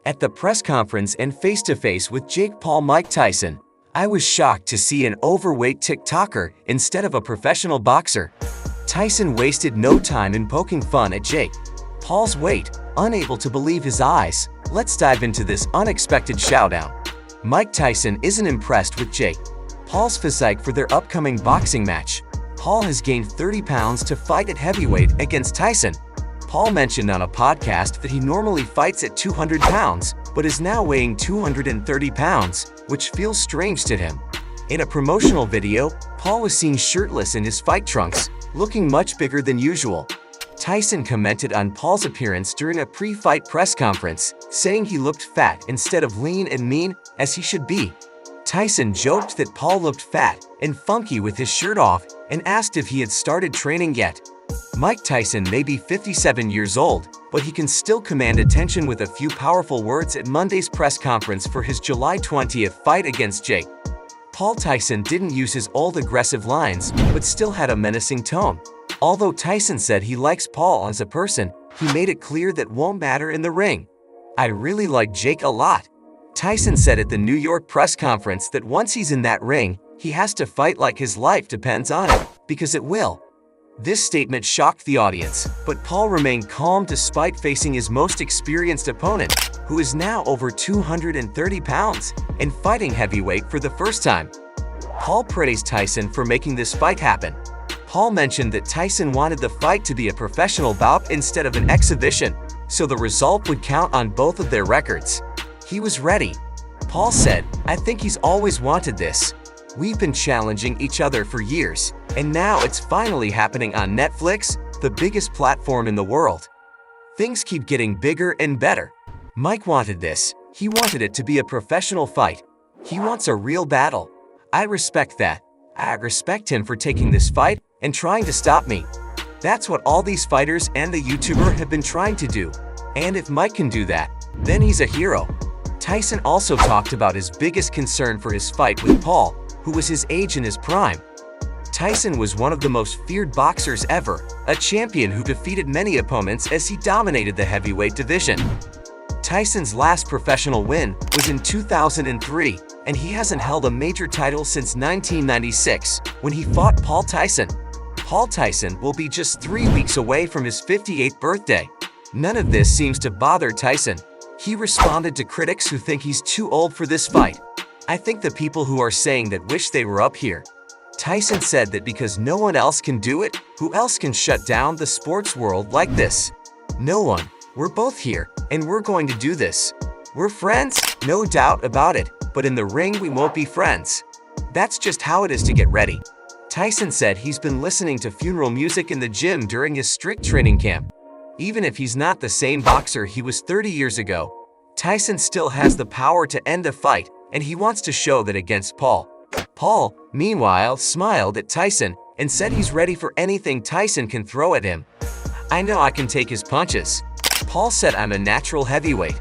At the press conference and face-to-face with Jake Paul Mike Tyson, I was shocked to see an overweight TikToker instead of a professional boxer. Tyson wasted no time in poking fun at Jake Paul's weight, unable to believe his eyes. Let's dive into this unexpected showdown. Mike Tyson isn't impressed with Jake Paul's physique for their upcoming boxing match. Paul has gained 30 pounds to fight at heavyweight against Tyson. Paul mentioned on a podcast that he normally fights at 200 pounds, but is now weighing 230 pounds, which feels strange to him. In a promotional video, Paul was seen shirtless in his fight trunks, looking much bigger than usual. Tyson commented on Paul's appearance during a pre-fight press conference, saying he looked fat instead of lean and mean, as he should be. Tyson joked that Paul looked fat and funky with his shirt off and asked if he had started training yet. Mike Tyson may be 57 years old, but he can still command attention with a few powerful words at Monday's press conference for his July 20th fight against Jake Paul. Tyson didn't use his old aggressive lines, but still had a menacing tone. Although Tyson said he likes Paul as a person, he made it clear that won't matter in the ring. "I really like Jake a lot," Tyson said at the New York press conference that once he's in that ring, he has to fight like his life depends on it, because it will. This statement shocked the audience, but Paul remained calm despite facing his most experienced opponent, who is now over 230 pounds and fighting heavyweight for the first time. Paul praised Tyson for making this fight happen. Paul mentioned that Tyson wanted the fight to be a professional bout instead of an exhibition, so the result would count on both of their records. He was ready. Paul said, "I think he's always wanted this. We've been challenging each other for years, and now it's finally happening on Netflix, the biggest platform in the world. Things keep getting bigger and better. Mike wanted this. He wanted it to be a professional fight. He wants a real battle. I respect that. I respect him for taking this fight and trying to stop me. That's what all these fighters and the YouTuber have been trying to do. And if Mike can do that, then he's a hero." Tyson also talked about his biggest concern for his fight with Paul, who was his age in his prime. Tyson was one of the most feared boxers ever, a champion who defeated many opponents as he dominated the heavyweight division. Tyson's last professional win was in 2003, and he hasn't held a major title since 1996, when he fought Paul Tyson. Paul Tyson will be just 3 weeks away from his 58th birthday. None of this seems to bother Tyson. He responded to critics who think he's too old for this fight. "I think the people who are saying that wish they were up here." Tyson said that because no one else can do it, who else can shut down the sports world like this? "No one. We're both here, and we're going to do this. We're friends, no doubt about it, but in the ring we won't be friends. That's just how it is to get ready." Tyson said he's been listening to funeral music in the gym during his strict training camp. Even if he's not the same boxer he was 30 years ago, Tyson still has the power to end a fight, and he wants to show that against Paul. Paul, meanwhile, smiled at Tyson and said he's ready for anything Tyson can throw at him. "I know I can take his punches." Paul said, "I'm a natural heavyweight.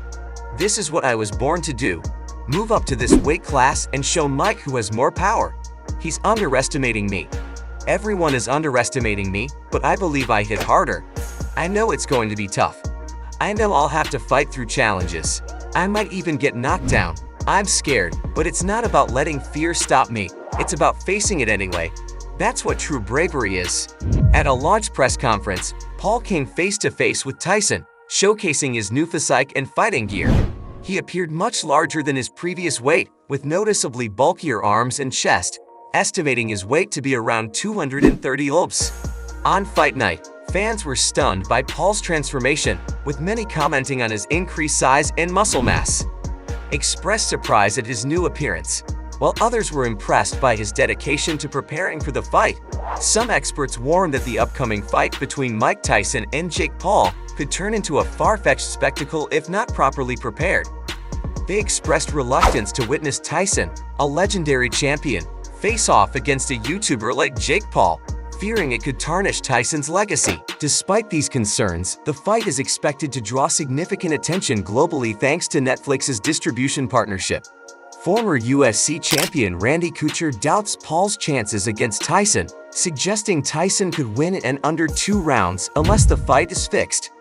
This is what I was born to do. Move up to this weight class and show Mike who has more power. He's underestimating me. Everyone is underestimating me, but I believe I hit harder. I know it's going to be tough. I know I'll have to fight through challenges. I might even get knocked down. I'm scared, but it's not about letting fear stop me. It's about facing it anyway. That's what true bravery is." At a launch press conference, Paul came face-to-face with Tyson, showcasing his new physique and fighting gear. He appeared much larger than his previous weight, with noticeably bulkier arms and chest, estimating his weight to be around 230 pounds. On fight night, fans were stunned by Paul's transformation, with many commenting on his increased size and muscle mass. Expressed surprise at his new appearance, while others were impressed by his dedication to preparing for the fight. Some experts warned that the upcoming fight between Mike Tyson and Jake Paul could turn into a far-fetched spectacle if not properly prepared. They expressed reluctance to witness Tyson, a legendary champion, face off against a YouTuber like Jake Paul, fearing it could tarnish Tyson's legacy. Despite these concerns, the fight is expected to draw significant attention globally thanks to Netflix's distribution partnership. Former UFC champion Randy Couture doubts Paul's chances against Tyson, suggesting Tyson could win in under 2 rounds unless the fight is fixed.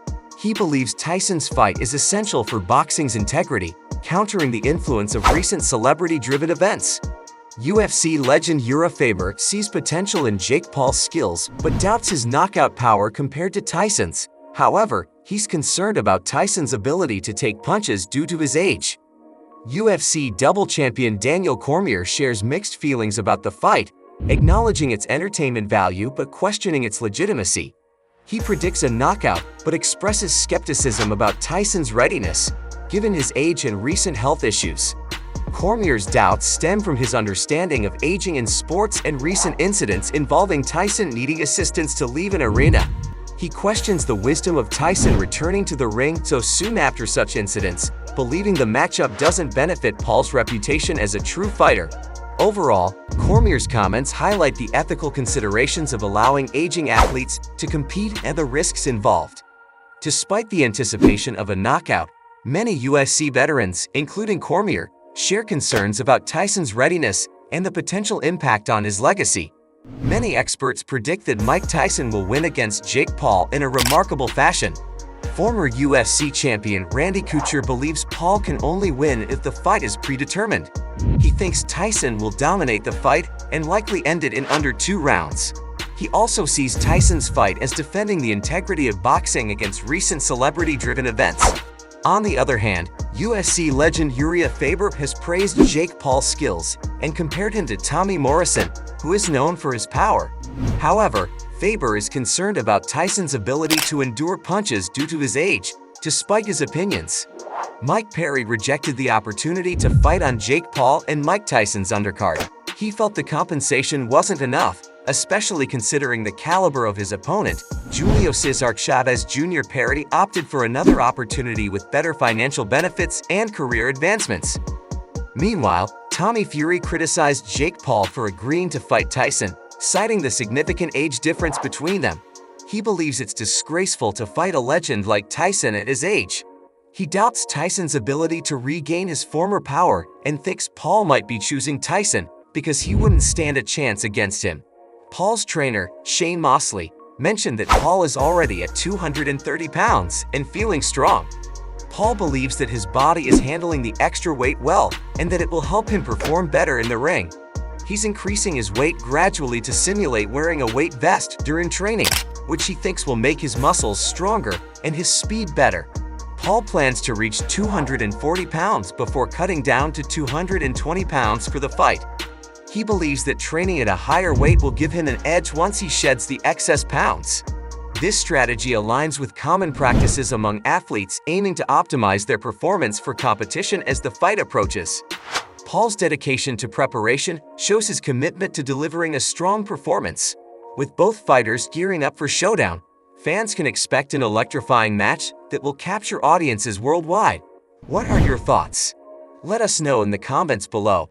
He believes Tyson's fight is essential for boxing's integrity, countering the influence of recent celebrity-driven events. UFC legend Uriah Faber sees potential in Jake Paul's skills but doubts his knockout power compared to Tyson's. However, he's concerned about Tyson's ability to take punches due to his age. UFC double champion Daniel Cormier shares mixed feelings about the fight, acknowledging its entertainment value but questioning its legitimacy. He predicts a knockout but expresses skepticism about Tyson's readiness, given his age and recent health issues. Cormier's doubts stem from his understanding of aging in sports and recent incidents involving Tyson needing assistance to leave an arena. He questions the wisdom of Tyson returning to the ring so soon after such incidents, believing the matchup doesn't benefit Paul's reputation as a true fighter. Overall, Cormier's comments highlight the ethical considerations of allowing aging athletes to compete and the risks involved. Despite the anticipation of a knockout, many UFC veterans, including Cormier, share concerns about Tyson's readiness and the potential impact on his legacy. Many experts predict that Mike Tyson will win against Jake Paul in a remarkable fashion. Former UFC champion Randy Couture believes Paul can only win if the fight is predetermined. He thinks Tyson will dominate the fight and likely end it in under 2 rounds. He also sees Tyson's fight as defending the integrity of boxing against recent celebrity-driven events. On the other hand, UFC legend Uriah Faber has praised Jake Paul's skills and compared him to Tommy Morrison, who is known for his power. However, Faber is concerned about Tyson's ability to endure punches due to his age, despite his opinions. Mike Perry rejected the opportunity to fight on Jake Paul and Mike Tyson's undercard. He felt the compensation wasn't enough, especially considering the caliber of his opponent. Julio Cesar Chavez Jr. Perry opted for another opportunity with better financial benefits and career advancements. Meanwhile, Tommy Fury criticized Jake Paul for agreeing to fight Tyson, citing the significant age difference between them. He believes it's disgraceful to fight a legend like Tyson at his age. He doubts Tyson's ability to regain his former power and thinks Paul might be choosing Tyson because he wouldn't stand a chance against him. Paul's trainer, Shane Mosley, mentioned that Paul is already at 230 pounds and feeling strong. Paul believes that his body is handling the extra weight well and that it will help him perform better in the ring. He's increasing his weight gradually to simulate wearing a weight vest during training, which he thinks will make his muscles stronger and his speed better. Paul plans to reach 240 pounds before cutting down to 220 pounds for the fight. He believes that training at a higher weight will give him an edge once he sheds the excess pounds. This strategy aligns with common practices among athletes aiming to optimize their performance for competition as the fight approaches. Paul's dedication to preparation shows his commitment to delivering a strong performance. With both fighters gearing up for showdown, fans can expect an electrifying match that will capture audiences worldwide. What are your thoughts? Let us know in the comments below.